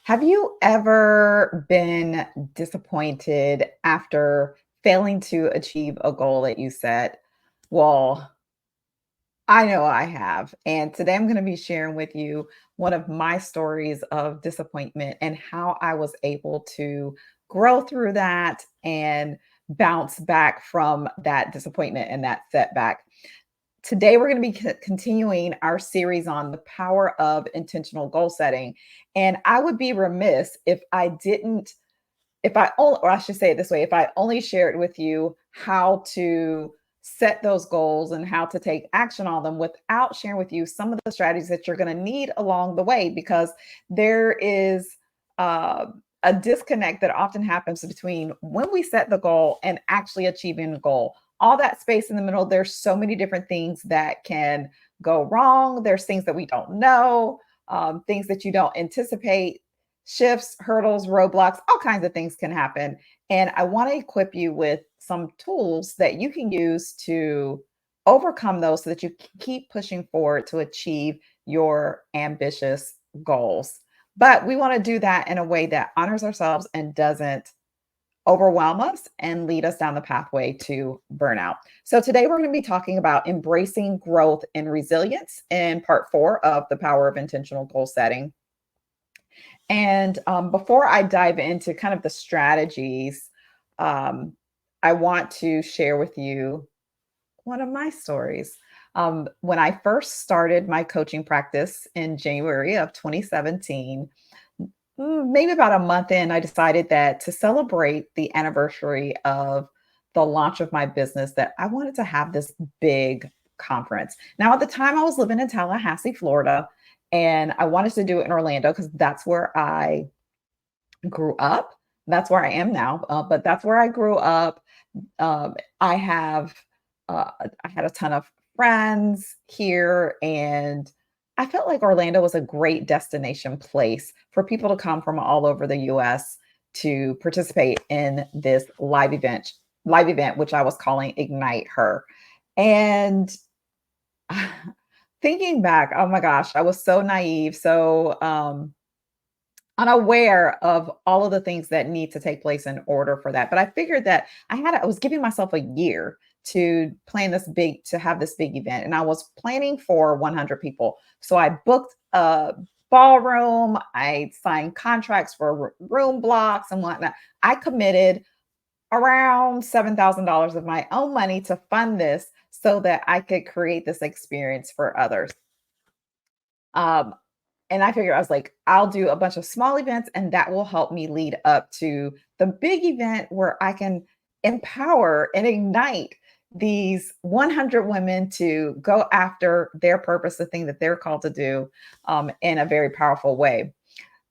Have you ever been disappointed after failing to achieve a goal that you set? Well, I know I have. And today I'm going to be sharing with you one of my stories of disappointment and how I was able to grow through that and bounce back from that disappointment and that setback. Today, we're going to be continuing our series on the power of intentional goal setting. And I would be remiss if I didn't, if I only, or I should say it this way, if I only shared with you how to set those goals and how to take action on them without sharing with you some of the strategies that you're going to need along the way, because there is uh, a disconnect that often happens between when we set the goal and actually achieving the goal. All that space in the middle, there's so many different things that can go wrong. There's things that we don't know, things that you don't anticipate, shifts, hurdles, roadblocks, all kinds of things can happen. And I want to equip you with some tools that you can use to overcome those so that you keep pushing forward to achieve your ambitious goals. But we want to do that in a way that honors ourselves and doesn't overwhelm us and lead us down the pathway to burnout. So, today we're going to be talking about embracing growth and resilience in part four of the power of intentional goal setting. And before I dive into kind of the strategies, um, I want to share with you one of my stories. When I first started my coaching practice in January of 2017, maybe about a month in, I decided that to celebrate the anniversary of the launch of my business, that I wanted to have this big conference. Now, at the time, I was living in Tallahassee, Florida, and I wanted to do it in Orlando because that's where I grew up. That's where I am now, but that's where I grew up. I have, I had a ton of friends here, and I felt like Orlando was a great destination place for people to come from all over the U.S. to participate in this live event, which I was calling Ignite Her. And thinking back, oh my gosh, I was so naive, so unaware of all of the things that need to take place in order for that. But I figured that I was giving myself a year to plan to have this big event. And I was planning for 100 people. So I booked a ballroom, I signed contracts for room blocks and whatnot. I committed around $7,000 of my own money to fund this so that I could create this experience for others. Um, and I figured I was like, I'll do a bunch of small events and that will help me lead up to the big event where I can empower and ignite these 100 women to go after their purpose, the thing that they're called to do, in a very powerful way.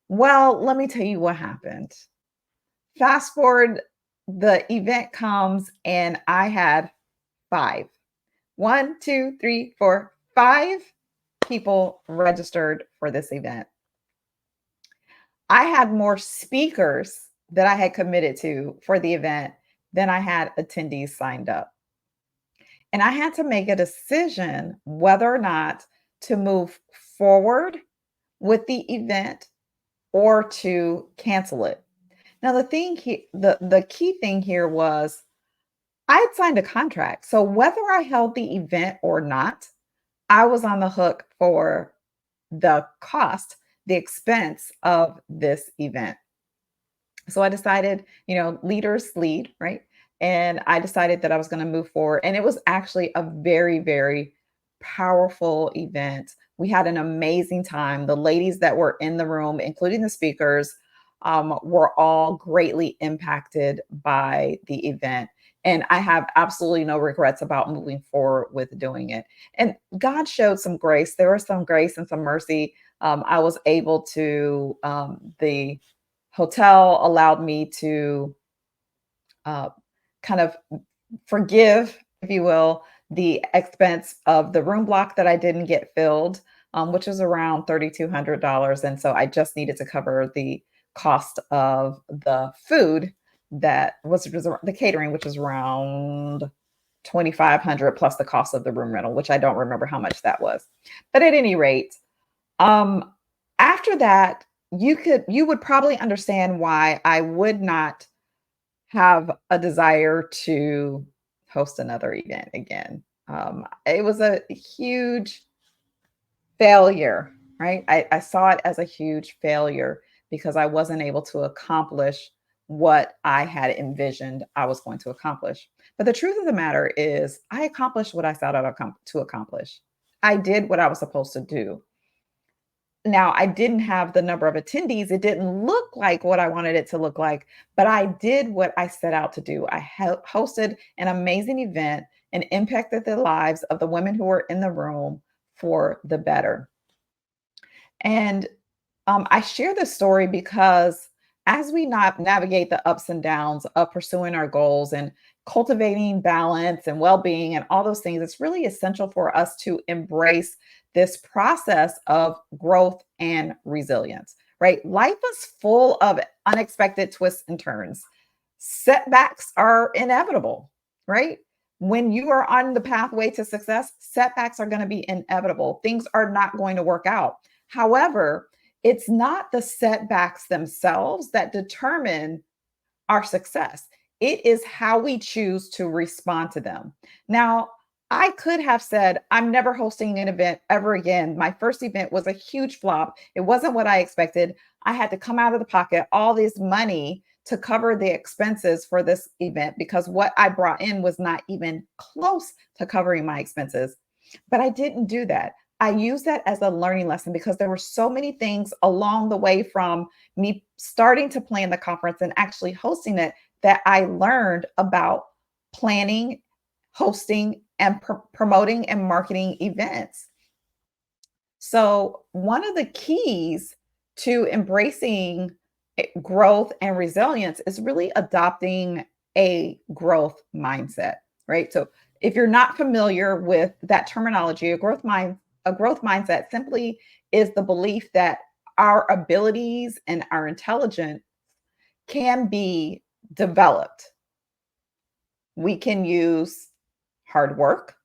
Well, let me tell you what happened. Fast forward, the event comes and I had five. One, two, three, four, five people registered for this event. I had more speakers that I had committed to for the event than I had attendees signed up. And I had to make a decision whether or not to move forward with the event or to cancel it. Now the key thing here was I had signed a contract. So whether I held the event or not, I was on the hook for the cost, the expense of this event. So I decided, leaders lead, right? And I decided that I was going to move forward. And it was actually a very, very powerful event. We had an amazing time. The ladies that were in the room, including the speakers, were all greatly impacted by the event. And I have absolutely no regrets about moving forward with doing it. And God showed some grace. There was some grace and some mercy. I was able to, the hotel allowed me to uh, kind of forgive, if you will, the expense of the room block that I didn't get filled, which was around $3,200. And so I just needed to cover the cost of the food was the catering, which was around 2,500 plus the cost of the room rental, which I don't remember how much that was. But at any rate, um, after that, you would probably understand why I would not have a desire to host another event again. It was a huge failure, right? I saw it as a huge failure because I wasn't able to accomplish what I had envisioned I was going to accomplish. But the truth of the matter is, I accomplished what I set out to accomplish. I did what I was supposed to do. Now, I didn't have the number of attendees. It didn't look like what I wanted it to look like, but I did what I set out to do. I hosted an amazing event and impacted the lives of the women who were in the room for the better. And I share this story because as we navigate the ups and downs of pursuing our goals and cultivating balance and well being and all those things, it's really essential for us to embrace this process of growth and resilience, right? Life is full of unexpected twists and turns. Setbacks are inevitable, right? When you are on the pathway to success, setbacks are going to be inevitable. Things are not going to work out. However, it's not the setbacks themselves that determine our success. It is how we choose to respond to them. Now, I could have said, I'm never hosting an event ever again. My first event was a huge flop. It wasn't what I expected. I had to come out of the pocket all this money to cover the expenses for this event because what I brought in was not even close to covering my expenses. But I didn't do that. I used that as a learning lesson because there were so many things along the way from me starting to plan the conference and actually hosting it that I learned about planning, hosting, and promoting and marketing events. So, one of the keys to embracing growth and resilience is really adopting a growth mindset, right? So, if you're not familiar with that terminology, a growth mindset simply is the belief that our abilities and our intelligence can be developed. We can use hard work.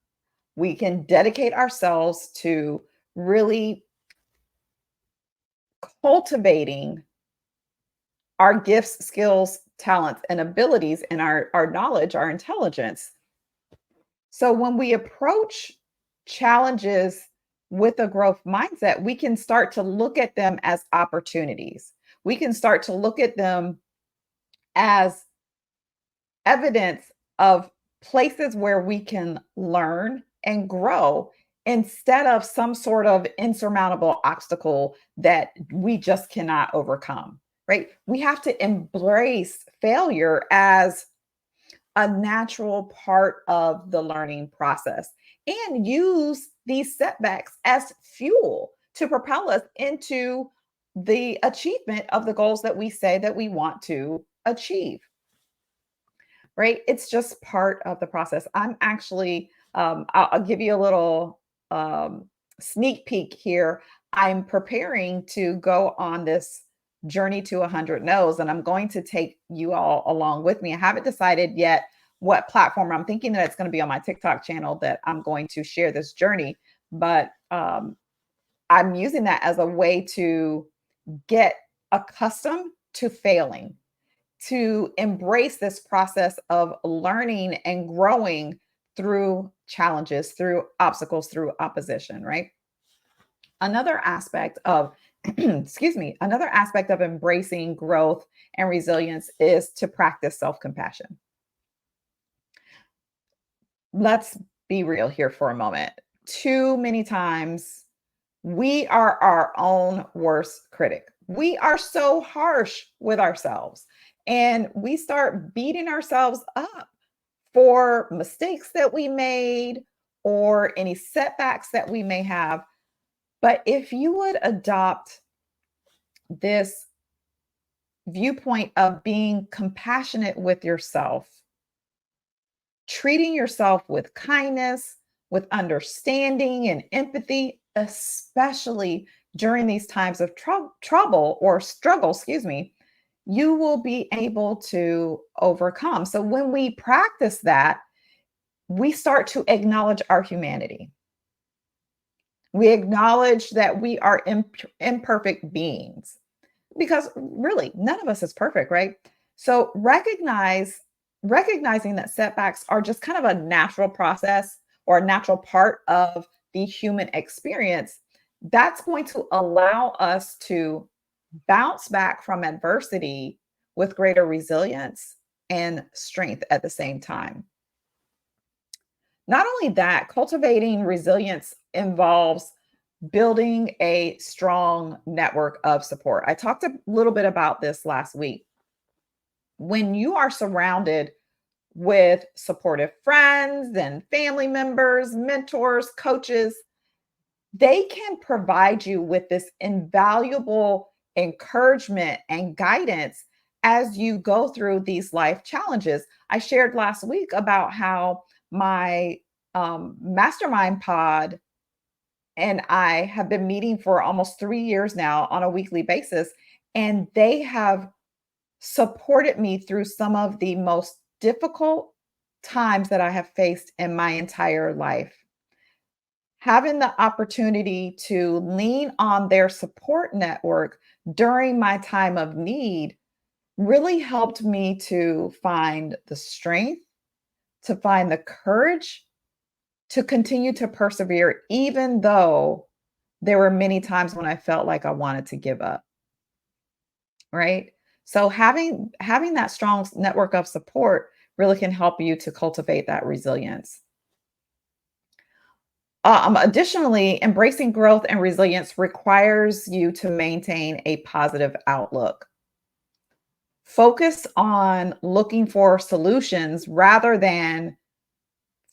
We can dedicate ourselves to really cultivating our gifts, skills, talents, and abilities, and our knowledge, our intelligence. So when we approach challenges with a growth mindset, we can start to look at them as opportunities. We can start to look at them as evidence of places where we can learn and grow instead of some sort of insurmountable obstacle that we just cannot overcome, right? We have to embrace failure as a natural part of the learning process and use these setbacks as fuel to propel us into the achievement of the goals that we say that we want to achieve, right? It's just part of the process. I'm actually, I'll give you a little sneak peek here. I'm preparing to go on this journey to 100 no's, and I'm going to take you all along with me. I haven't decided yet what platform. I'm thinking that it's going to be on my TikTok channel that I'm going to share this journey, but I'm using that as a way to get accustomed to failing, to embrace this process of learning and growing through challenges, through obstacles, through opposition, right? Another aspect of, excuse me, another aspect of embracing growth and resilience is to practice self compassion. Let's be real here for a moment. Too many times we are our own worst critic. We are so harsh with ourselves and we start beating ourselves up for mistakes that we made or any setbacks that we may have. But if you would adopt this viewpoint of being compassionate with yourself, treating yourself with kindness, with understanding and empathy, especially during these times of trouble or struggle, excuse me, you will be able to overcome. So when we practice that, we start to acknowledge our humanity. We acknowledge that we are imperfect beings. because really none of us is perfect, right? So recognizing that setbacks are just kind of a natural process or a natural part of the human experience, that's going to allow us to bounce back from adversity with greater resilience and strength at the same time. Not only that, cultivating resilience involves building a strong network of support. I talked a little bit about this last week. When you are surrounded with supportive friends and family members, mentors, coaches, they can provide you with this invaluable encouragement and guidance as you go through these life challenges. I shared last week about how my mastermind pod and I have been meeting for almost 3 years now on a weekly basis, and they have supported me through some of the most difficult times that I have faced in my entire life. Having the opportunity to lean on their support network during my time of need really helped me to find the strength, to find the courage to continue to persevere, even though there were many times when I felt like I wanted to give up, right? So having that strong network of support really can help you to cultivate that resilience. Additionally, embracing growth and resilience requires you to maintain a positive outlook. Focus on looking for solutions rather than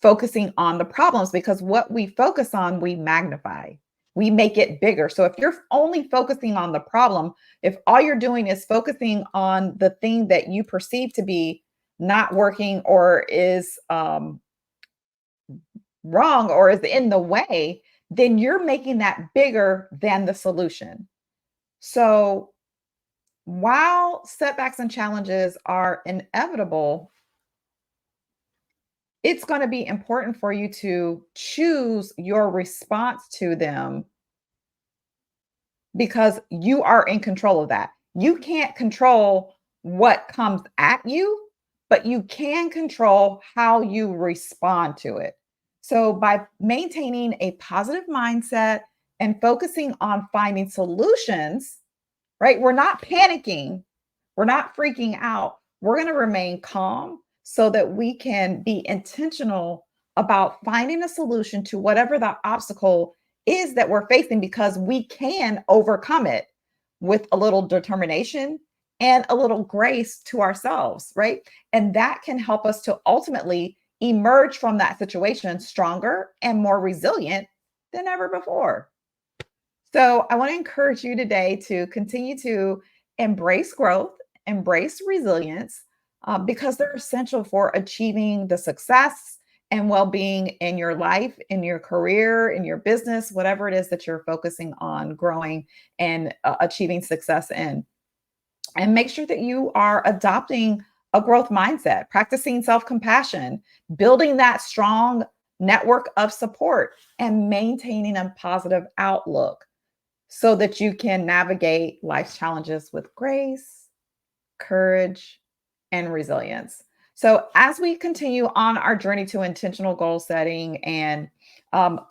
focusing on the problems, because what we focus on, we magnify, we make it bigger. So if you're only focusing on the problem, if all you're doing is focusing on the thing that you perceive to be not working or is wrong or is in the way, then you're making that bigger than the solution. So while setbacks and challenges are inevitable, it's going to be important for you to choose your response to them because you are in control of that. You can't control what comes at you, but you can control how you respond to it. So, by maintaining a positive mindset and focusing on finding solutions, right? We're not panicking, we're not freaking out. We're going to remain calm so that we can be intentional about finding a solution to whatever the obstacle is that we're facing, because we can overcome it with a little determination and a little grace to ourselves, right? And that can help us to ultimately emerge from that situation stronger and more resilient than ever before. So, I want to encourage you today to continue to embrace growth, embrace resilience, because they're essential for achieving the success and well being in your life, in your career, in your business, whatever it is that you're focusing on growing and achieving success in. And make sure that you are adopting a growth mindset, practicing self compassion, building that strong network of support, and maintaining a positive outlook so that you can navigate life's challenges with grace, courage, and resilience. So, as we continue on our journey to intentional goal setting and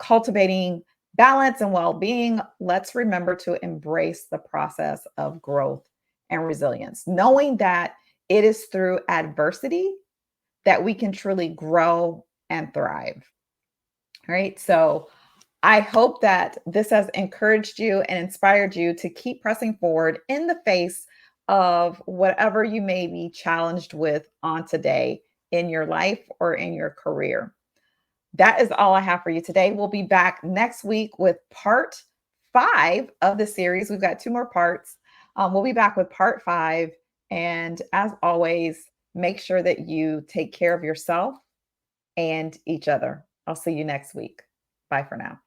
cultivating balance and well being, let's remember to embrace the process of growth and resilience, knowing that it is through adversity that we can truly grow and thrive. All right. So, I hope that this has encouraged you and inspired you to keep pressing forward in the face of whatever you may be challenged with on today in your life or in your career. That is all I have for you today. We'll be back next week with part 5 of the series. We've got 2 more parts. We'll be back with part 5. And as always, make sure that you take care of yourself and each other. I'll see you next week. Bye for now.